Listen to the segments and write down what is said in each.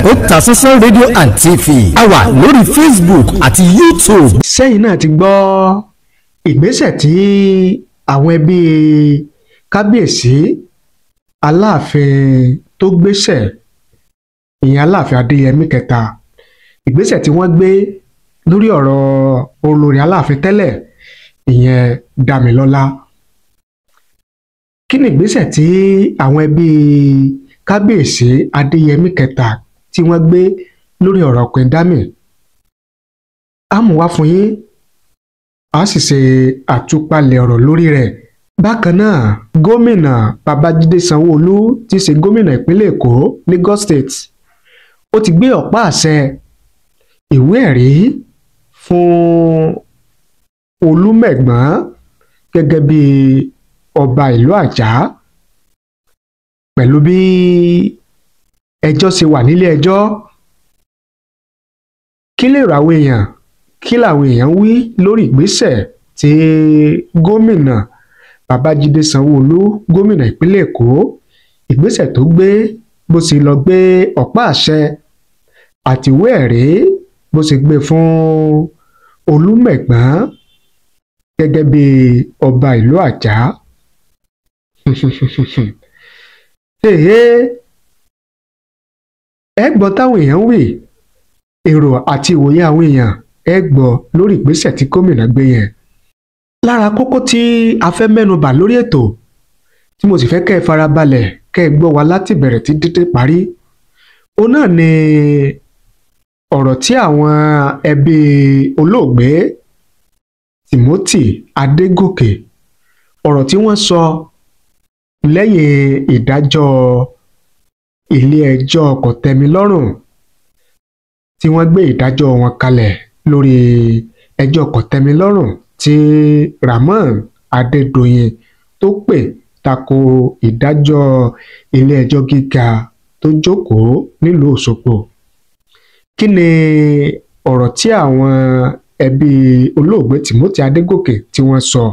Otasansan rédíò and TV a wà lórí Facebook àti YouTube. Sẹ́yìn náà ti gbọ́ ìgbésẹ̀ tí àwọn ẹbí kábíyèsí aláàfin tó gbéṣẹ̀ ìyẹn aláàfin Adéyẹmí kẹta, ìgbésẹ̀ tí wọ́n gbé lórí ọ̀rọ̀ olórí aláàfin tẹ́lẹ̀ ìyẹn Dámilọ́lá. Kí ni ìgbésẹ̀ tí àwọn ẹbí kábíyèsí Adéyẹmí kẹta tí wọ́n gbé lórí ọ̀rọ̀ Queen Dami? A mú wá fún yín, a sì ṣe àtúpalẹ̀ ọ̀rọ̀ lórí rẹ̀. Bákan náà, gómìnà Babájídé Sanwó-Olú tí í ṣe gómìnà ìpínlẹ̀ Èkó, Lagos State, ó ti gbé ọ̀pá àṣẹ ìwé ẹ̀rí fún Olúmẹ̀gbọ́n gẹ́gẹ́ bí ọba ìlú Àjà, pẹ̀lú bí ẹjọ́ ṣe wà nílé ẹjọ́. Kí lèrò àwọn èèyàn, kí làwọn èèyàn wí lórí ìgbésẹ̀ tí gómìnà Babájídé Sanwó-Olú, gómìnà ìpínlẹ̀ Èkó, ìgbésẹ̀ tó gbé, bó ṣe lọ gbé ọ̀pá àṣẹ àti ìwé ẹ̀rí bó ṣe gbé fún Olúmẹ̀gbọ́n gẹ́gẹ́ bí ọba ìlú Àjà. Ẹ gbọ́ táwọn èèyàn wí, èrò àti ìwòye àwọn èèyàn ẹ gbọ́ lórí ìgbésẹ̀ tí gómìnà gbé yẹn. Lára kókó tí a fẹ́ mẹ́nubà lórí ètò, tí mo sì fẹ́ kẹ́ ẹ farabalẹ̀ kẹ́ ẹ gbọ́ wa láti bẹ̀rẹ̀ tí títí parí, òun náà ni ọ̀rọ̀ tí àwọn ẹbí olóògbé Timothy Adégòkè, ọ̀rọ̀ tí wọ́n sọ lẹ́yìn ìdájọ́ ilé-ẹjọ́ kòtẹ́milọ́rùn tí wọ́n gbé ìdájọ́ wọn kalẹ̀ lórí ẹjọ́ kòtẹ́milọ́rùn tí Rahmon Adédoyin tó pè tako ìdájọ́ ilé-ẹjọ́ gíga tó jókòó nílùú Òṣogbo. Kí ni ọ̀rọ̀ tí àwọn ẹbí olóògbé Timothy Adégòkè tí wọ́n sọ?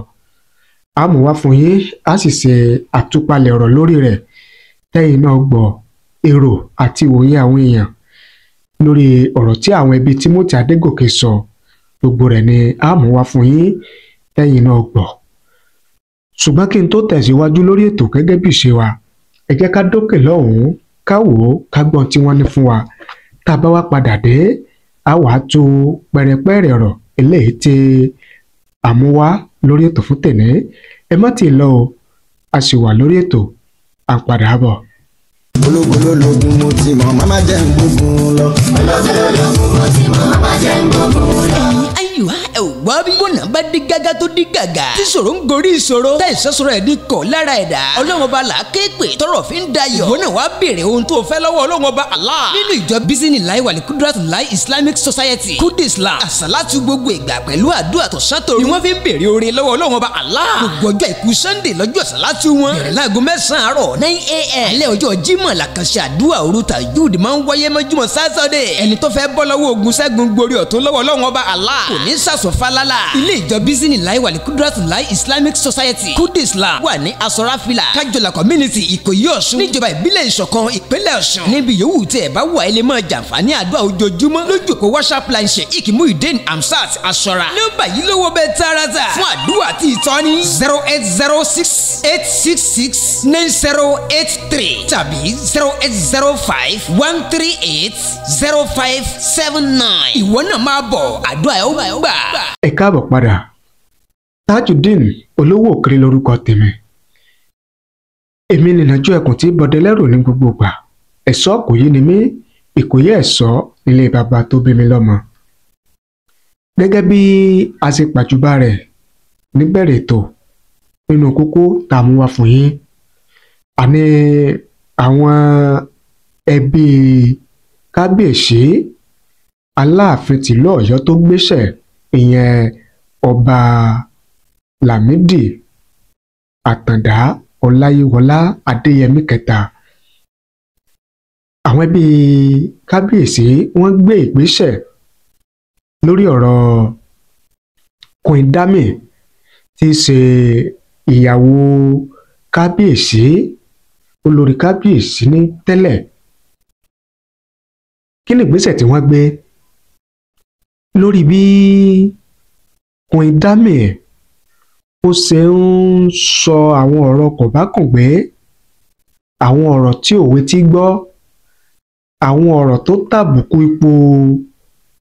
A mú wá fún yín, a sì ṣe àtúpalẹ̀ ọ̀rọ̀ lórí rẹ̀, tẹ́yìn náà gbọ́ èrò àti ìwòye àwọn èèyàn lórí ọ̀rọ̀ tí àwọn ẹbí Timothy Adégòkè sọ. Gbogbo rẹ̀ ni a mú wá fún yín, tẹ́yìn náà gbọ́. Ṣùgbọ́n kí n tó tẹ̀síwájú lórí ètò gẹ́gẹ́ bí ìṣe wa, ẹ jẹ́ ká dókè lọ́hùn-ún, ká wò ó, ká gbọ́n tí wọ́n ní fún wa. Tá a bá wá padà dé, a wàá tú pẹ̀rẹ̀pẹ̀rẹ̀ ọ̀rọ̀ eléyìí tí a mú wá lórí ètò fún tèmi. Ẹ má ti lọ o, a sì wà lórí ètò, à ń padà bọ̀. Ológun mo ti mọ̀, màmá jẹ́ ń gbógun lọ. Ológun mo ti mọ̀, màmá jẹ́ ń gbógun lọ. Ayùwá ẹ ò gbọ́ bí bọ́nà bá dé gágá tó dé gàgà. Tí ìṣòro ń gorí ìṣòro, tá ìṣẹ́sọ̀rọ̀ ẹ̀ ní kọ̀ lára ẹ̀dá. Ọlọ́run ọba là á ké pè tọ́rọ̀ fi ń dayọ̀. Ìwọ náà wàá béèrè ohun tó fẹ́ lọ́wọ́ Ọlọ́run ọba Allah. Nínú ìjọ Bismillah wal Qudratullahi Islamic Society, Kudislam, àsàlátù gbogbo ìgbà pẹ̀lú àdúrà tó ṣàtòrò ni wọ́n fi ń béèrè oore lọ́wọ́ Ọlọ́run ọba Allah. Gbogbo ọjọ́ ìkú Sunday lọ́jọ́ àsàlátù wọn. Bẹ̀rẹ̀ láago 9 àárọ̀ 9 a.m. Alẹ́ ọjọ́ Jímọ̀ làkànṣe àdúrà òru tàjúùdì máa ń wáyé mọ́júmọ́ Saturday. Ẹni tó fẹ́ bọ́ lọ́wọ́ ogun ṣẹ́gun gborí ọ̀tún lọ́wọ́ Ọlọ́run ọba Allah kò ní sàsọ̀fálálà. Ilé ìjọ Bismillah wal Qudratullahi Islamic Society, Kudislam, wà ní Asorafila, Kájọlá community, Ìkòyí, Ọ̀ṣun, níjọba ìbílẹ̀ Ìṣọ̀kan, ìpínlẹ̀ Ọ̀ṣun. Níbi yòówù tí ẹ bá wà, ẹ lè máa jàǹfààní àdúrà ojoojúmọ́ lójú òpó WhatsApp line Sheikh Muhyiddin Hamzat Asora. Nọ́mbà yìí lówó bẹ́ẹ̀ tààràtà fún àdúrà àti ìtọ́ni 08068669083 tàbí 08051380579. Ìwọ náà máa bọ̀, àdúrà ẹ̀ ó gbà. Ẹ káàbọ̀ padà. Tajudeen Olówó Òkèrè lórúkọ tèmi. Èmi nìnàjú ẹkùn tí bọdẹ lẹ́rù ní gbogbo ìgbà. Ẹ̀ṣọ́ Ìkòyí ni mí, Ìkòyí ẹ̀ṣọ́ nílé bàbá tó bí mi lọ́mọ. Gẹ́gẹ́ bí a ṣe pàjùbà rẹ̀ níbẹ̀rẹ̀ ètò, nínú kókó tá a mú wá fún yín, àní àwọn ẹbí kábíyèsí Aláàfin tìlú Ọ̀yọ́ tó gbéṣẹ̀, ìyẹn ọba Lámídì Àtàndá Ọláyíwọlá Adéyẹmí kẹta. Àwọn ẹbí kábíyèsí wọ́n gbé ìgbésẹ̀ lórí ọ̀rọ̀ Queen Dami tí í ṣe ìyàwó kábíyèsí, olórí kábíyèsí ní tẹ́lẹ̀ kí ni ìgbésẹ̀ tí wọ́n gbé lórí bí Queen Dami ó ṣe ń sọ àwọn ọ̀rọ̀ kòbákùngbé, àwọn ọ̀rọ̀ tí òwe ti gbọ́, àwọn ọ̀rọ̀ tó tàbùkù ipò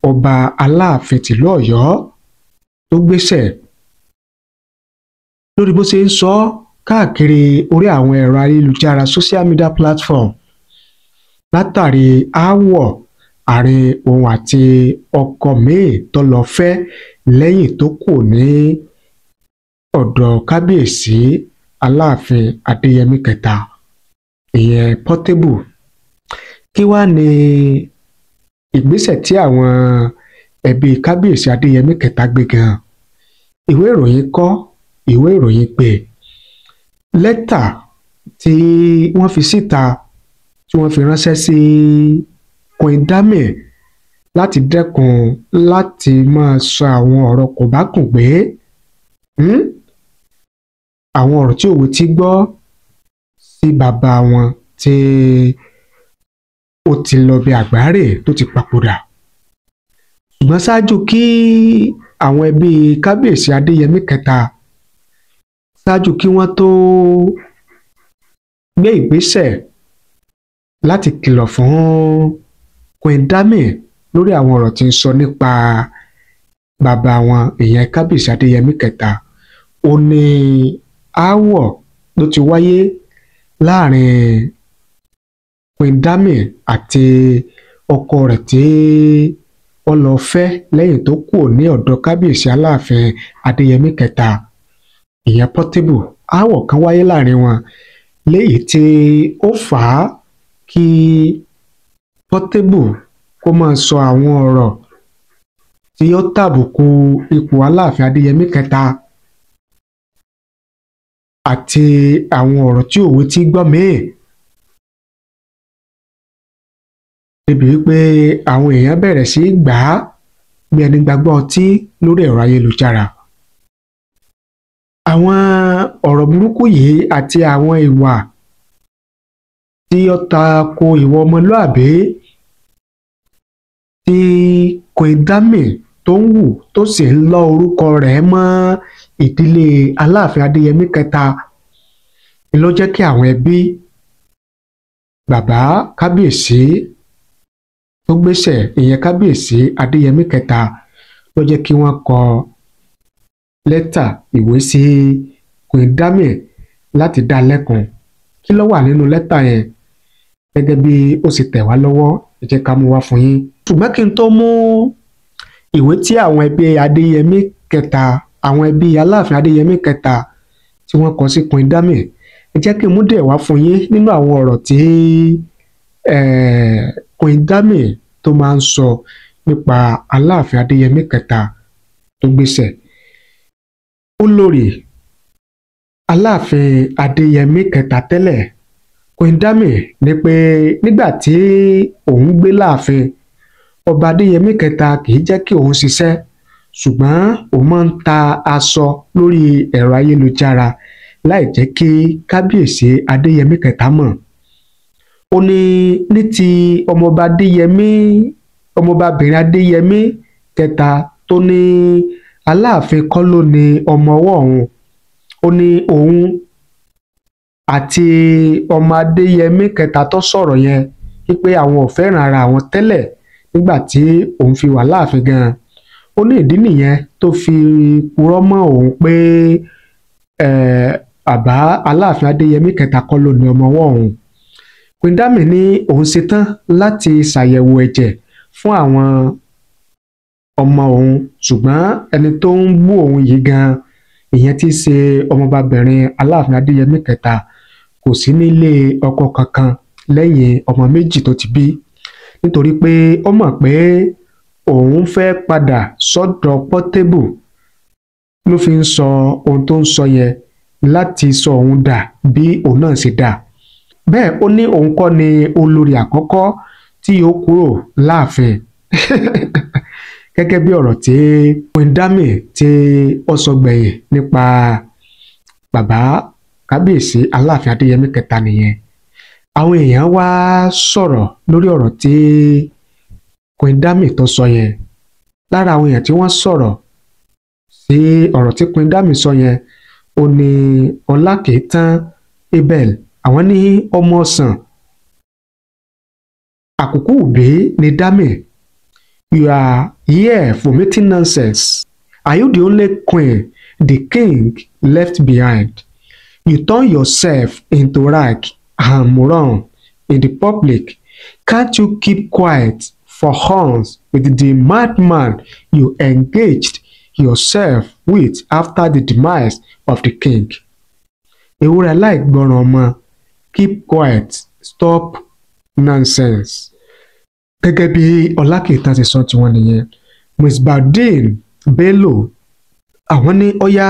ọba Aláàfin tìlú Ọ̀yọ́ tó gbéṣẹ̀ lórí bó ṣe ń sọ káàkiri orí àwọn ẹ̀rọ ayélujára social media platform látàrí aáwọ̀ àárín òun àti ọkọ míì tó lọ fẹ́ lẹ́yìn tó kù ní ọ̀dọ̀ kábíyèsí Aláàfin Adéyẹmí kẹta ìyẹn Portable. Kí wá ní ìgbésẹ̀ tí àwọn ẹbí kábíyèsí Adéyẹmí kẹta gbé gan? Ìwé ìròyìn kọ, ìwé ìròyìn pé lẹ́tà tí wọ́n fi síta tí wọ́n fi ránṣẹ́ sí Queen Dami láti dẹ́kun láti máa sọ àwọn ọ̀rọ̀ kòbákùngbé, àwọn ọ̀rọ̀ tí òwe ti gbọ́ sí bàbá wọn tí ó ti lọ bí àgbáre tó ti papòdà. Ṣùgbọ́n ṣáájú kí àwọn ẹbí kábíyèsí Adéyẹmí kẹta ṣáájú kí wọ́n tó gbé ìgbésẹ̀ láti kìlọ̀ fún Queen Dami lórí àwọn ọ̀rọ̀ tí ń sọ nípa bàbá wọn ìyẹn kábíyèsí Adéyẹmí kẹta, ó ní aáwọ̀ ló ti wáyé láàrin Queen Dami àti ọkọ rẹ̀ tí ó lọ fẹ́ lẹ́yìn tó kù ní ọ̀dọ̀ kábíyèsí Aláàfin Adéyẹmí kẹta ìyẹn Portable. Aáwọ̀ kan wáyé láàrin wọn léyìí tí ó fà á kí Portable kó máa sọ àwọn ọ̀rọ̀ tí ó tàbùkù ipò Aláàfin Adéyẹmí kẹta àti àwọn ọ̀rọ̀ tí òwe ti gbọ́ míì, débi wípé àwọn èèyàn bẹ̀rẹ̀ sí gbà á bí ẹni gbàgbọ́ ọtí lórí ẹ̀rọ ayélujára. Àwọn ọ̀rọ̀ burúkú yìí àti àwọn ìwà tí ó tako ìwà ọmọlúàbí tí Queen Dami tó ń wù tó sì ń lọ orúkọ rẹ̀ mọ́ ìdílé Aláàfin Adéyẹmí kẹta ló jẹ́ kí àwọn ẹbí bàbá kábíyèsí tó gbéṣẹ̀ ìyẹn kábíyèsí Adéyẹmí kẹta ló jẹ́ kí wọ́n kọ lẹ́tà ìwé sí Queen Dami láti dá lẹ́kun. Kí ló wà nínú lẹ́tà yẹn gẹ́gẹ́ bí ó sì tẹ̀ wá lọ́wọ́, ẹ jẹ́ ká mú wá fún yín. Ṣùgbọ́n kí n tó mú ìwé tí àwọn ẹbí Adéyẹmí kẹta, àwọn ẹbí Aláàfin Adéyẹmí kẹta tí wọ́n kọ sí Queen Dami, ẹ jẹ́ kí n mú díẹ̀ wá fún yín nínú àwọn ọ̀rọ̀ tí Queen Dami tó máa ń sọ nípa Aláàfin Adéyẹmí kẹta tó gbéṣẹ̀. Olórí Aláàfin Adéyẹmí kẹta tẹ́lẹ̀ Queen Dami ní pé nígbà tí òun gbé láàfin, ọba Adéyẹmí kẹta kì í jẹ́ kí òun ṣiṣẹ́, ṣùgbọ́n òun máa ń ta aṣọ lórí ẹ̀rọ ayélujára láì jẹ́ kí kábíyèsí Adéyẹmí kẹta mọ̀. Ó ní ti ọmọbabìnrin Adéyẹmí kẹta tó ní Aláàfin kọ́ ló ní ọmọ ọwọ́ òun. Ó ní òun àti ọmọ Adéyẹmí kẹta tó sọ̀rọ̀ yẹn wípé àwọn ò fẹ́ràn ara àwọn tẹ́lẹ̀ nígbà tí òun fi wà láàfin gan-an. Ó ní ìdí nìyẹn tó fi purọ́ mọ́ òun pé bàbá Aláàfin Adéyẹmí kẹta kọ́ ló ní ọmọ ọwọ́ òun. Queen Dami ní òun ṣetán láti ṣàyẹ̀wò ẹ̀jẹ̀ fún àwọn ọmọ òun, ṣùgbọ́n ẹni tó ń bú òun yìí gan-an ìyẹn tí í ṣe ọmọbabìnrin Aláàfin Adéyẹmí kẹta kò sí nílé ọkọ kankan lẹ́yìn ọmọ méjì tó ti bí, nítorí pé ó mọ̀ pé òun fẹ́ padà sọ́dọ̀ Portable ló fi ń sọ ohun tó ń sọ yẹn láti sọ òun dà bí òun náà ṣe dà. Bẹ́ẹ̀ ó ní òun kọ́ ni olórí àkọ́kọ́ tí yóò kúrò láàfin gẹ́gẹ́ bí ọ̀rọ̀ tí Queen Dami tí ó sọ gbẹ̀yìn nípa bàbá kábíyèsí Aláàfin Adéyẹmí kẹta nìyẹn. Àwọn èèyàn wá sọ̀rọ̀ lórí ọ̀rọ̀ tí Queen Dami tó sọ yẹn, lára àwọn èèyàn tí wọ́n sọ̀rọ̀ sí ọ̀rọ̀ tí Queen Dami sọ yẹn ó ní Ọlákìítán Abel. Àwọn ní ọmọ ọ̀sán àkókò òbí ni Dami. You are here for making nonsense. Are you the only queen the king left behind? You turn yourself into rag and moron in the public. Can't you keep quiet for once with the madman you engaged yourself with after the demise of the king? Ewúrẹ́ aláìgbọràn ọmọ, keep quiet, stop nonsense. Gẹ́gẹ́ bí Ọlákìítán ti sọ tiwọn nìyẹn. Musbaudeen Bello àwọn ní ó yá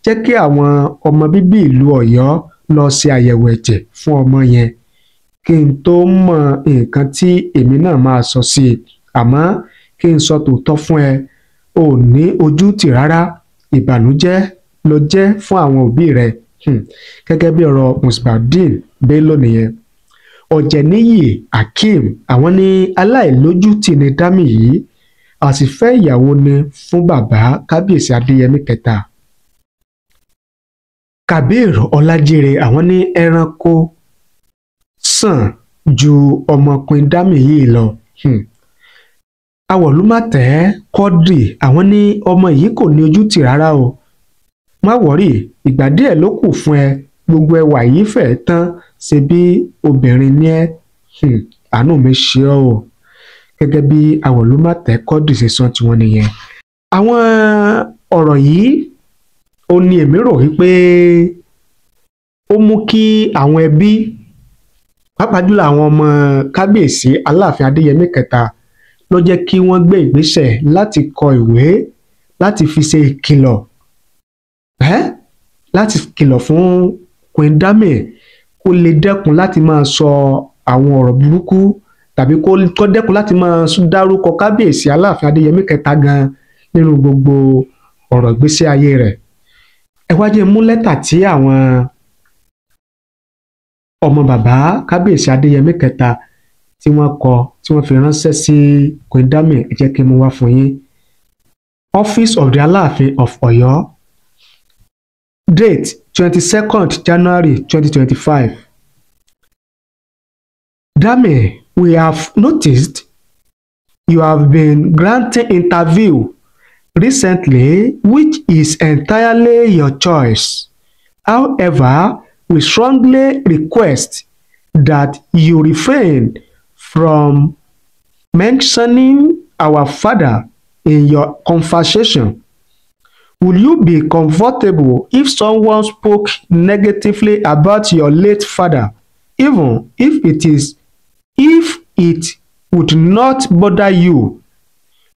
jẹ́ kí àwọn ọmọ bíbí ìlú Ọ̀yọ́ lọ ṣe àyẹ̀wò ẹ̀jẹ̀ fún ọmọ yẹn kí n tó mọ nǹkan tí èmi náà máa sọ sí i, àmọ́ kí n sọ tòótọ́ fún ẹ, ò ní ojú tì rárá, ìbànújẹ́ ló jẹ́ fún àwọn òbí rẹ. Gẹ́gẹ́ bí ọ̀rọ̀ Musbaudeen Bello nìyẹn. Ọ̀jẹ̀níyì Akeem àwọn ní aláìlójútì ni Dami yìí, àsìfẹ́ ìyàwó ni fún bàbá kábíyèsí Adéyẹmí kẹta. Kabir Ọlájírè àwọn ní ẹranko sàn ju ọmọ Queen Dami yìí lọ. Awọ̀lúmọ̀tẹ́ Quadri àwọn ní ọmọ yìí kò ní ojú tì rárá o, má wọ́rì, ìgbà díẹ̀ ló kù fún ẹ, gbogbo ẹwà yìí fẹ́ẹ́ tán, ṣe bí obìnrin ní ẹ, àánú mi ṣe ọ́ o. Gẹ́gẹ́ bí Awọ̀lúmọ̀tẹ́ Quadri ṣe sọ tiwọn nìyẹn. Àwọn ọ̀rọ̀ yìí ó ní èmi rò wípé ó mú kí àwọn ẹbí pàápàá jùlọ àwọn ọmọ kábíyèsí Aláàfin Adéyẹmí kẹta ló jẹ́ kí wọ́n gbé ìgbésẹ̀ láti kọ ìwé láti fi ṣe ìkìlọ̀ láti kìlọ̀ fún Queen Dami kó lè dẹ́kun láti máa sọ àwọn ọ̀rọ̀ burúkú tàbí kó dẹ́kun láti máa dárúkọ kábíyèsí Aláàfin Adéyẹmí kẹta gan nínú gbogbo ọ̀rọ̀ ìgbésí ayé rẹ̀. Ẹ wá jẹ́ mú lẹ́tà tí àwọn ọmọ bàbá kábíyèsí Adéyẹmí kẹta tí wọ́n kọ tí wọ́n fi ránṣẹ́ sí Queen Dami, ẹ jẹ́ kí n mú wá fún yín. Office of the Aláàfin of Ọ̀yọ́, date 22nd January 2025. Dami, we have noticed you have been granting interview recently, which is entirely your choice. However, we strongly request that you refrain from mentioning our father in your conversation. Will you be comfortable if someone spoke negatively about your late father, even if it would not bother you?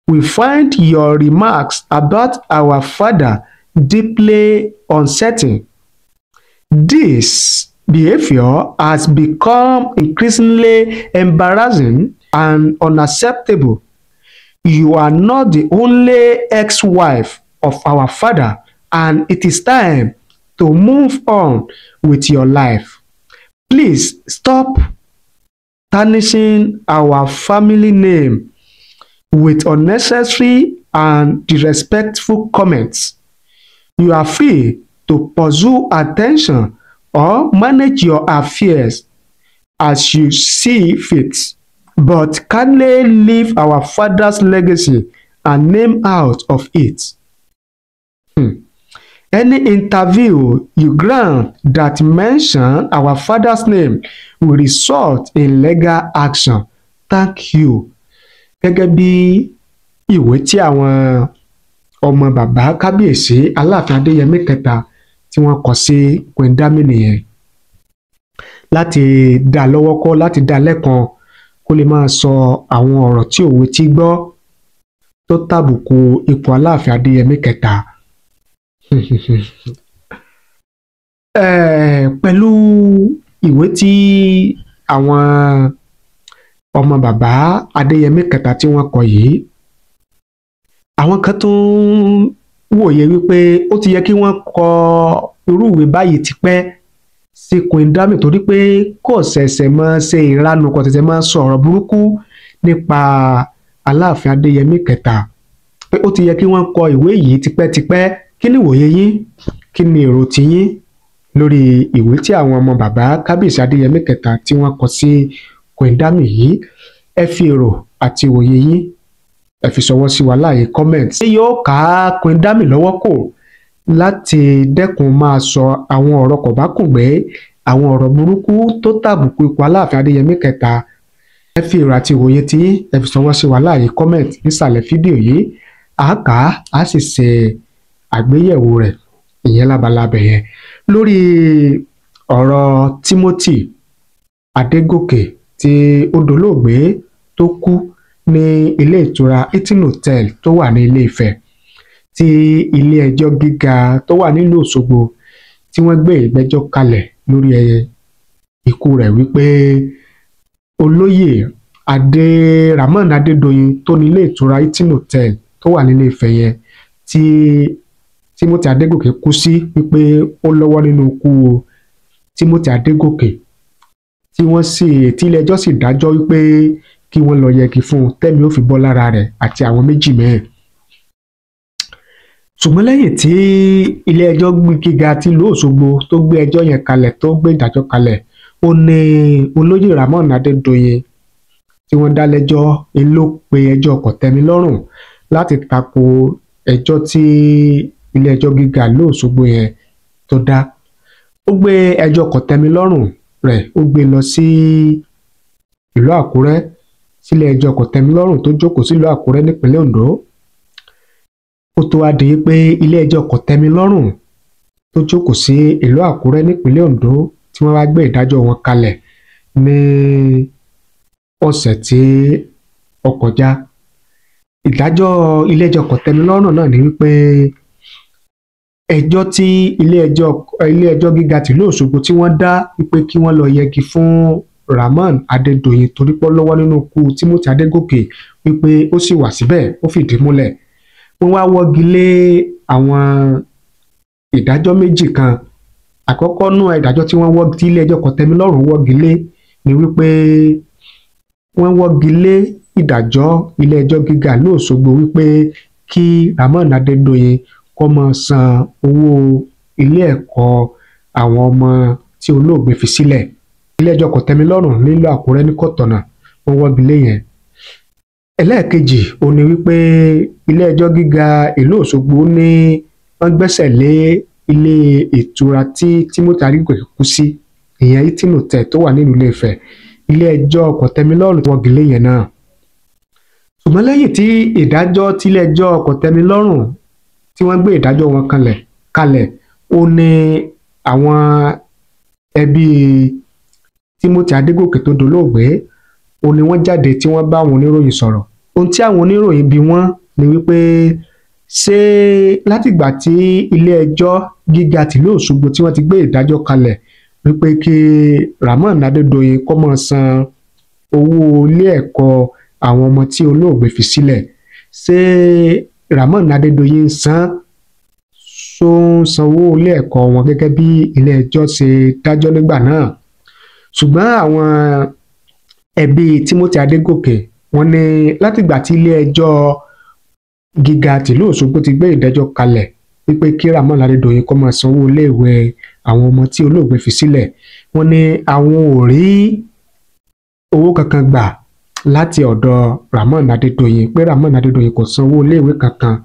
We find your remarks about our father deeply unsettling. This behavior has become increasingly embarrassing and unacceptable. You are not the only ex-wife of our father, and it is time to move on with your life. Please stop tarnishing our family name with unnecessary and disrespectful comments. You are free to pursue attention or manage your affairs as you see fit, but kindly leave our father's legacy and name out of it. Any interview you grant that mention our father's name will result in legal action. Thank you. Gẹ́gẹ́ bí ìwé tí àwọn ọmọ bàbá kábíyèsí Aláàfin Adéyẹmí kẹta tí wọ́n kọ sí Queen Dami nìyẹn, láti dá lọ́wọ́ kọ́, láti dá lẹ́kan kó lè máa sọ àwọn ọ̀rọ̀ tí òwe ti gbọ́ tó tàbùkù ipò Aláàfin Adéyẹmí kẹta. Pẹ̀lú ìwé tí àwọn ọmọ bàbá Adéyẹmí kẹta tí wọ́n kọ yìí, àwọn kan tún wòye wípé ó ti yẹ kí wọ́n kọ irú ìwé báyìí tipẹ́ sí Queen Dami, torí pé kò ṣẹ̀ṣẹ̀ máa ṣe ìranu, kò ṣẹ̀ṣẹ̀ máa sọ ọ̀rọ̀ burúkú nípa Aláàfin Adéyẹmí kẹta pé ó ti yẹ kí wọ́n kọ ìwé yìí tipẹ́tipẹ́. Kí ni ìwòye yín? Kí ni èrò tiyín lórí ìwé tí àwọn ọmọ bàbá Kábíyèsí Adéyẹmí kẹta tí wọ́n kọ sí Queen Dami yìí? Ẹ fi èrò àti ìwòye yín ẹ fi ṣọwọ́ sí wa láàyè comment. Ṣé yóò ká Queen Dami lọ́wọ́ kò láti dẹ́kun máa sọ àwọn ọ̀rọ̀ kòbákùngbé, àwọn ọ̀rọ̀ burúkú tó tàbùkù ipò Aláàfin Adéyẹmí kẹta? Ẹ fi èrò àti ìwòye tí ẹ fi ṣọwọ́ sí wa láàyè comment nísàlẹ̀ fídíò yìí. A kà á sì ṣe àgbéyẹ̀wò rẹ̀ ìyẹn lábalábẹ̀ yẹn. Lórí ọ̀rọ̀ Timothy Adégòkè tí ó dolóògbé tó kú ní ilé ìtura Hilton Hotel tó wà ní Ilé Ifẹ̀, tí ilé ẹjọ́ gíga tó wà nílùú Òṣogbo tí wọ́n gbé ìgbẹ́jọ́ kalẹ̀ lórí ikú rẹ̀ wípé olóyè Rahmon Adédoyin tó ní ilé ìtura Hilton Hotel tó wà nílé Ifẹ̀ yẹn tí Timothy Adégòkè kú sí, wípé ó lọ́wọ́ nínú ikú Timothy Adégòkè tí ilé ẹjọ́ sì dájọ́ wípé kí wọ́n lọ yẹgi fún un tẹ́mi ó fi bọ́ lára rẹ̀ àti àwọn méjì mẹ́rin. Ṣùgbọ́n lẹ́yìn tí ilé ẹjọ́ gíga ti ìlú Òṣogbo tó gbé ẹjọ́ yẹn kalẹ̀, tó gbé ìdájọ́ kalẹ̀, ó ní olóyè Rahmon Adédoyin tí wọ́n dá lẹ́jọ́ ló pe ẹjọ́ kòtẹ́milọ́rùn láti tako ẹjọ́ tí ilé ẹjọ́ gíga ìlú Òṣogbo yẹn tó dá. Ó gbé ẹjọ́ kòtẹ́milọ́rùn rẹ̀ ó gbé lọ sí ìlú Àkúrẹ́, sílé ẹjọ́ kòtẹ́milọ́rùn tó jókòó sílùú Àkúrẹ́ nípínlẹ̀ Ondo. Ó tó wá di pé ilé ẹjọ́ kòtẹ́milọ́rùn tó jókòó sí ìlú Àkúrẹ́ nípínlẹ̀ Ondo tí wọ́n wá gbé ìdájọ́ wọn kalẹ̀ ní ọ̀sẹ̀ tí ó kọjá. Ìdájọ́ ilé ẹjọ́ kòtẹ́milọ́rùn náà ni wípé ẹjọ́ tí ilé ẹjọ́ gíga tìlú Òṣogbo tí wọ́n dá wípé kí wọ́n lọ yẹgi fún Rahmon Adédoyin torí pé ó lọ́wọ́ nínú ikú Timothy Adégòkè, wípé ó sì wà síbẹ̀, ó fìdí múlẹ̀. Wọ́n wá wọ́gi lé àwọn ìdájọ́ méjì kan. Àkọ́kọ́ nú ìdájọ́ tí ilé ẹjọ́ kòtẹ́milọ́rùn wọ́gi lé ni wípé wọ́n wọ́gi lé ìdájọ́ ilé ẹjọ́ gíga ìlú Òṣogbo wípé kí Rahmon Adédoyin kó máa san owó ilé ẹ̀kọ́ àwọn ọmọ tí olóògbé fi sílẹ̀. Ilé ẹjọ́ kòtẹ́milọ́rùn nílùú Àkúrẹ́ ní kọ̀tọ̀nà wọ́n wọ́gi lé yẹn. Ẹlẹ́ẹ̀kejì ó ní wípé ilé ẹjọ́ gíga ìlú Òṣogbo ní wọ́n gbẹ́sẹ̀ lé ilé ìtura tí Timothy Adégòkè kú sí, ìyẹn Hilton Hotel tó wà nílùú Ilé Ifẹ̀. Ilé ẹjọ́ kòtẹ́milọ́rùn wọ́gi lé yẹn náà. Ṣùgbọ́n lẹ́yìn tí ìdájọ́ tí ilé ẹjọ́ kòtẹ́milọ́rùn tí wọ́n gbé ìdájọ́ wọn kalẹ̀, ó ní àwọn ẹbí Timothy Adégòkè tó dolóògbé, ó ní wọ́n jáde tí wọ́n bá àwọn oníròyìn sọ̀rọ̀. Ohun tí àwọn oníròyìn bi wọ́n ni wípé ṣé látìgbà tí ilé ẹjọ́ gíga tìlú Òṣogbo tí wọ́n ti gbé ìdájọ́ kalẹ̀ wípé kí Rahmon Adédoyin kó máa san owó ilé ẹ̀kọ́ àwọn ọmọ tí olóògbé fi sílẹ̀, ṣé Rahmon Adédoyin sanwó ilé ẹ̀kọ́ wọn gẹ́gẹ́ bí ilé ẹjọ́ ṣe dájọ́ nígbà náà? Ṣùgbọ́n àwọn ẹbí Timothy Adégòkè wọ́n ní látìgbà tí ilé ẹjọ́ gíga tìlú Òṣogbo ti gbé ìdájọ́ kalẹ̀ wípé kí Rahmon Adédoyin kó máa sanwó iléèwé àwọn ọmọ tí olóògbé fi sílẹ̀, wọ́n ní àwọn ò rí owó kankan gbà láti ọ̀dọ̀ Rahmon Adédoyin, pé Rahmon Adédoyin kò sanwó iléèwé kankan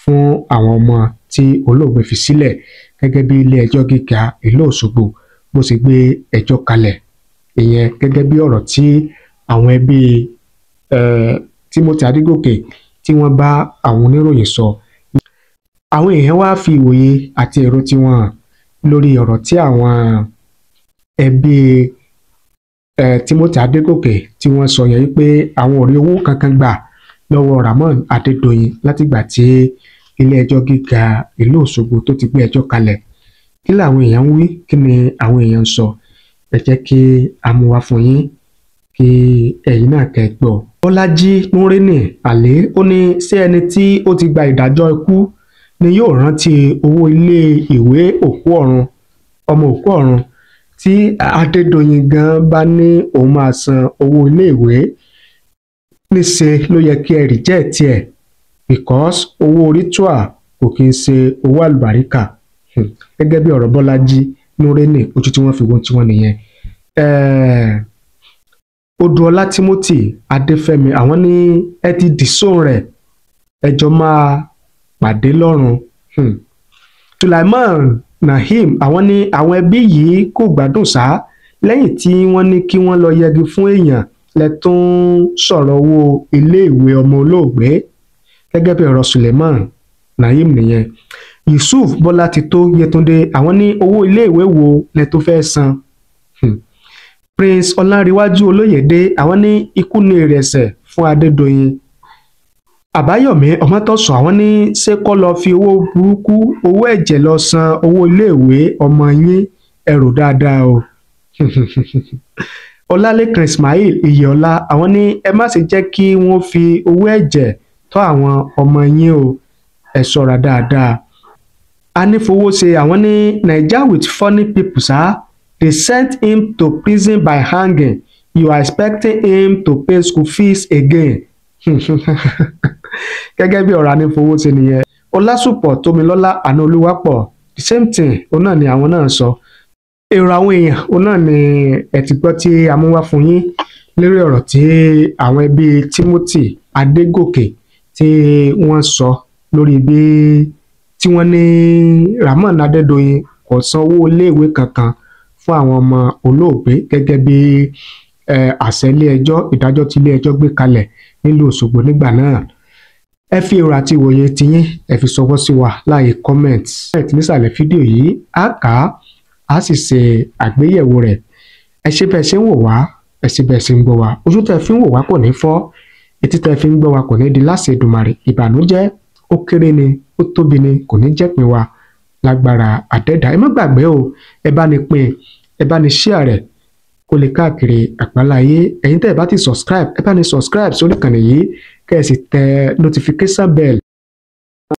fún àwọn ọmọ tí olóògbé fi sílẹ̀, gẹ́gẹ́ bí ilé ẹjọ́ gíga ìlú Òṣogbo bó ṣe gbé ẹjọ́ kalẹ̀. Ìyẹn gẹ́gẹ́ bí ọ̀rọ̀ tí àwọn ẹbí Timothy Adégòkè tí wọ́n bá àwọn oníròyìn sọ. Àwọn èèyàn wá fi ìwòye àti èrò tiwọn hàn lórí ọ̀rọ̀ tí àwọn ẹbí Timothy Adégòkè tí wọ́n sọ yẹn wípé àwọn ò rí owó kankan gbà lọ́wọ́ Rahmon Adédoyin látìgbà tí ilé ẹjọ́ gíga ìlú Òṣogbo tó ti gbé ẹjọ́ kalẹ̀. Kí làwọn èèyàn ń wí? Kí ni àwọn èèyàn ń sọ? Ẹ jẹ́ kí a mú wá fún yín kí ẹ̀yin náà kẹ́ gbọ́. Bọ́lájí Núrínì Àlé ó ní ṣé ẹni tí ó ti gba ìdájọ́ ikú ni yóò rántí owó ilé ìwé òkú ọ̀run ọmọ òkú ọ̀run tí Adédoyin gan bá ní òun máa san owó ilé ìwé níṣe ló yẹ kí ẹ reject ẹ̀ because owó ritual kò kí ń ṣe owó àlùbáríkà gẹ́gẹ́ bí ọ̀rọ̀ Bọ́lájí Núrénì ojú tí wọ́n fi wọ́n tí wọ́n nìyẹn. Odùọlá Timothy Adéfẹ́mi àwọn ní ẹ ti dìsóhùn rẹ̀ ẹjọ́ máa pàdé lọ́run. Sulaiman Naim àwọn ní àwọn ẹbí yìí kò gbádùn sá lẹ́yìn tí wọ́n ní kí wọ́n lọ yẹgi fún èèyàn lẹ́tún sọ̀rọ̀ owó iléèwé ọmọ olóògbé gẹ́gẹ́ bí ọ̀rọ̀ Sulaiman Naim nìyẹn. Yusuf Bọ́látitó Yétúndé àwọn ní owó iléèwé wo lẹ́tún fẹ́ san. Prince Ọlánrewájú Olóyèdé àwọn ní ikú ní ìrẹsẹ̀ fún Adédoyin. Àbáyọ̀mí Ọmọ́tọ̀sọ̀ àwọn ní ṣé kó lọ fi owó burúkú owó ẹ̀jẹ̀ lọ san owó iléèwé ọmọ yín ẹrù dáadáa o. Ọlálékan Ismail Iyèọlá àwọn ní ẹ má ṣe jẹ́ kí wọ́n fi owó ẹ̀jẹ̀ tọ́ àwọn ọmọ yín o ẹ ṣọ́ra dáadáa. Anífowóṣe àwọn ní Naija with funny people sir. They sent him to prison by hanging. You are expecting him to pay school fees again. Gẹ́gẹ́ bí ọ̀rọ̀ Anífowóṣe nìyẹn. Ọlásùpọ̀ Tómilọ́lá Ànàolúwapọ̀ the same thing òun náà ni àwọn náà sọ. Èrò àwọn èèyàn òun náà ni ẹ ti gbọ́ tí a mú wá fún yín lórí ọ̀rọ̀ tí àwọn ẹbí Timothy Adégòkè tí wọ́n sọ lórí bí tí wọ́n ní Rahmon Adédoyin kò san owó iléèwé kankan fún àwọn ọmọ olóògbé gẹ́gẹ́ bí àṣẹ ilé-ẹjọ́ ìdájọ́ tí ilé-ẹjọ́ gbé kalẹ̀ nílùú Òṣogbo nígbà náà. Ẹ fi èrò àti ìwòye tiyín ẹ fi ṣọwọ́ sí wa láàyè comment nísàlẹ̀ fídíò yìí á kà á sì ṣe àgbéyẹ̀wò rẹ̀. Ẹ ṣé bẹ́ẹ̀ ṣe ń wò wá ẹ ṣé bẹ́ẹ̀ ṣe ń gbọ́ wa ojú tẹ́ fi ń wò wá kò ní fọ́ etí tẹ́ fi ń gbọ́ wa kò ní di láṣẹ Èdùmàrè. Ìbànújẹ́ ó kéré ni ó tóbi ni kò ní jẹ́ pín wa lágbára àdẹ́dà. Ẹ má gbàgbé o ẹ bá ní pín ẹ bá ní share rẹ̀ kó lè káàkiri àgbáláyé. Ẹ̀yin tẹ́ ẹ bá ti subscribe ẹ bá ní subscribe sórí ìkànnì yìí kẹ́ ẹ sì tẹ notification bell